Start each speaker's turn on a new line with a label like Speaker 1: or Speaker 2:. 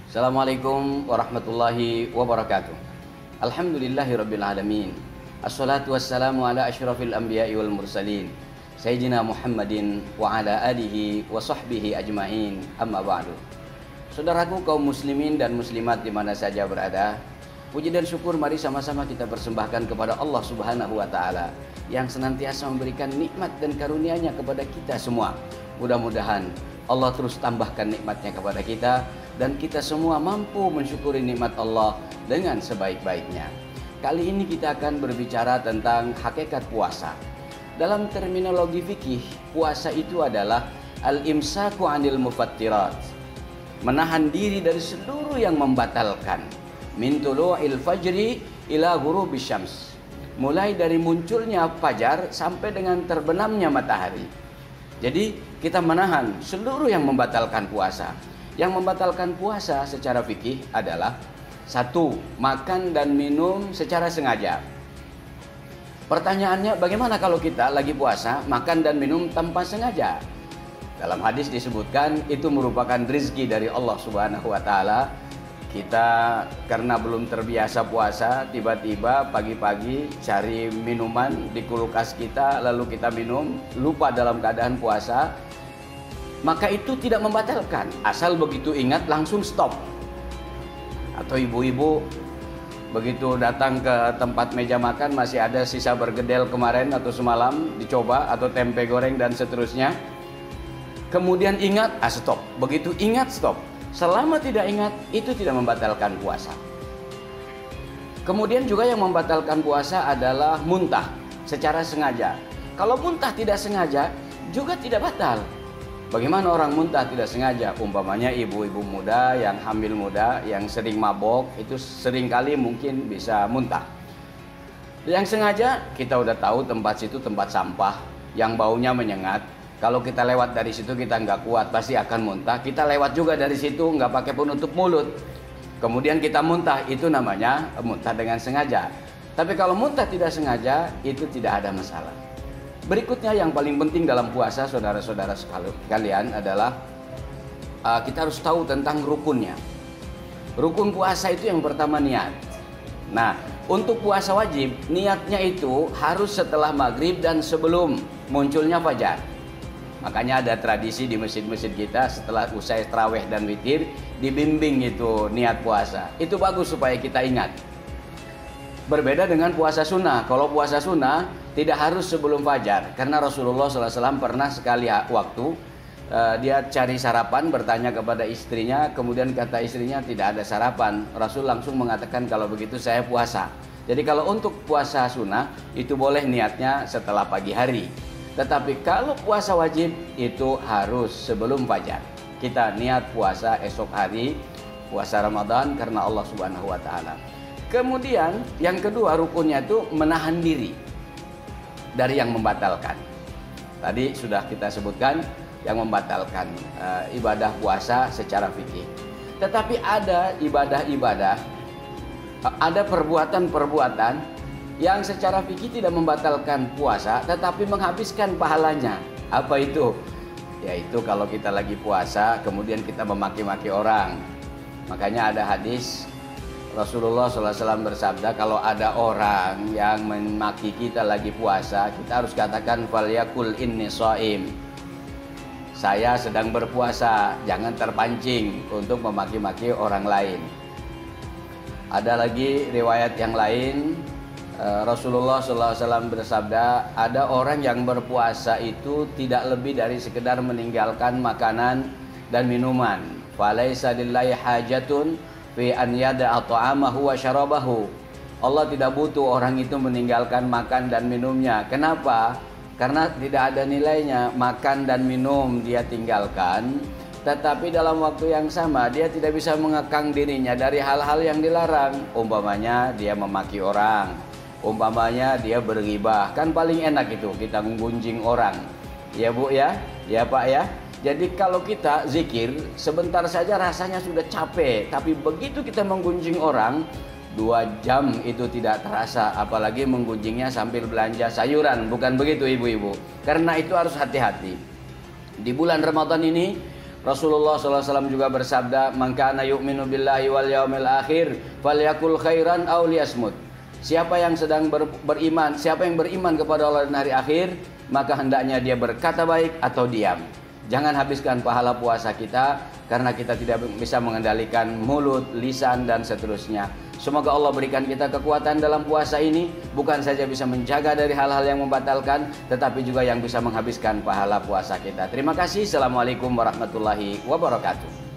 Speaker 1: Assalamualaikum warahmatullahi wabarakatuh. Alhamdulillahirabbil alamin. Assalatu wassalamu ala asyrafil anbiya'i wal mursalin. Sayyidina Muhammadin wa ala alihi wa sahbihi ajmain. Amma ba'du. Saudaraku kaum muslimin dan muslimat di mana saja berada, puji dan syukur mari sama-sama kita persembahkan kepada Allah Subhanahu wa taala yang senantiasa memberikan nikmat dan karunia-Nya kepada kita semua. Mudah-mudahan Allah terus tambahkan nikmatnya kepada kita dan kita semua mampu mensyukuri nikmat Allah dengan sebaik-baiknya. Kali ini kita akan berbicara tentang hakikat puasa. Dalam terminologi fikih, puasa itu adalah al-imsaku 'anil mufattirat. Menahan diri dari seluruh yang membatalkan. Min tulu'il fajri ila ghurubis syams. Mulai dari munculnya fajar sampai dengan terbenamnya matahari. Jadi kita menahan seluruh yang membatalkan puasa. Yang membatalkan puasa secara fikih adalah satu, makan dan minum secara sengaja. Pertanyaannya, bagaimana kalau kita lagi puasa makan dan minum tanpa sengaja? Dalam hadis disebutkan itu merupakan rezeki dari Allah Subhanahu wa taala. Kita karena belum terbiasa puasa, tiba-tiba pagi-pagi cari minuman di kulkas kita, lalu kita minum, lupa dalam keadaan puasa, maka itu tidak membatalkan, asal begitu ingat langsung stop. Atau ibu-ibu begitu datang ke tempat meja makan masih ada sisa bergedel kemarin atau semalam dicoba, atau tempe goreng dan seterusnya, kemudian ingat, stop. Begitu ingat, stop. Selama tidak ingat, itu tidak membatalkan puasa. Kemudian juga yang membatalkan puasa adalah muntah secara sengaja. Kalau muntah tidak sengaja juga tidak batal. Bagaimana orang muntah tidak sengaja? Umpamanya ibu-ibu muda yang hamil muda, yang sering mabok, itu seringkali mungkin bisa muntah. Yang sengaja, kita udah tahu tempat situ tempat sampah yang baunya menyengat. Kalau kita lewat dari situ kita nggak kuat, pasti akan muntah. Kita lewat juga dari situ nggak pakai penutup mulut, kemudian kita muntah, itu namanya muntah dengan sengaja. Tapi kalau muntah tidak sengaja, itu tidak ada masalah. Berikutnya yang paling penting dalam puasa, saudara-saudara sekalian, adalah kita harus tahu tentang rukunnya. Rukun puasa itu yang pertama niat. Nah, untuk puasa wajib, niatnya itu harus setelah maghrib dan sebelum munculnya fajar. Makanya ada tradisi di masjid-masjid kita setelah usai tarawih dan witir dibimbing itu niat puasa. Itu bagus supaya kita ingat. Berbeda dengan puasa sunnah. Kalau puasa sunnah tidak harus sebelum fajar, karena Rasulullah SAW pernah sekali waktu dia cari sarapan, bertanya kepada istrinya, kemudian kata istrinya tidak ada sarapan. Rasul langsung mengatakan kalau begitu saya puasa. Jadi kalau untuk puasa sunnah itu boleh niatnya setelah pagi hari. Tetapi kalau puasa wajib itu harus sebelum fajar. Kita niat puasa esok hari, puasa Ramadan karena Allah Subhanahu wa taala. Kemudian yang kedua rukunnya itu menahan diri dari yang membatalkan. Tadi sudah kita sebutkan yang membatalkan ibadah puasa secara fikih. Tetapi ada ibadah-ibadah, ada perbuatan-perbuatan yang secara fikih tidak membatalkan puasa tetapi menghabiskan pahalanya. Apa itu? Yaitu kalau kita lagi puasa kemudian kita memaki-maki orang. Makanya ada hadis Rasulullah SAW bersabda, kalau ada orang yang memaki kita lagi puasa, kita harus katakan falyakul inni shaim. Saya sedang berpuasa, jangan terpancing untuk memaki-maki orang lain. Ada lagi riwayat yang lain, Rasulullah SAW bersabda, ada orang yang berpuasa itu tidak lebih dari sekedar meninggalkan makanan dan minuman. Falaisa lillahi hajatun fi an yada'a ta'amahu wa syarabahu. Allah tidak butuh orang itu meninggalkan makan dan minumnya. Kenapa? Karena tidak ada nilainya. Makan dan minum dia tinggalkan, tetapi dalam waktu yang sama dia tidak bisa mengekang dirinya dari hal-hal yang dilarang. Umpamanya dia memaki orang, umpamanya dia berghibah. Kan paling enak itu kita menggunjing orang. Ya Bu ya, ya Pak ya. Jadi kalau kita zikir sebentar saja rasanya sudah capek, tapi begitu kita menggunjing orang 2 jam itu tidak terasa, apalagi menggunjingnya sambil belanja sayuran. Bukan begitu ibu-ibu. Karena itu harus hati-hati. Di bulan Ramadan ini Rasulullah SAW juga bersabda, "Man kana yu'minu billahi wal yaumil akhir falyakul khairan aw liyasmut." Siapa yang sedang beriman, siapa yang beriman kepada Allah dan hari akhir, maka hendaknya dia berkata baik atau diam. Jangan habiskan pahala puasa kita karena kita tidak bisa mengendalikan mulut, lisan, dan seterusnya. Semoga Allah berikan kita kekuatan dalam puasa ini, bukan saja bisa menjaga dari hal-hal yang membatalkan, tetapi juga yang bisa menghabiskan pahala puasa kita. Terima kasih. Assalamualaikum warahmatullahi wabarakatuh.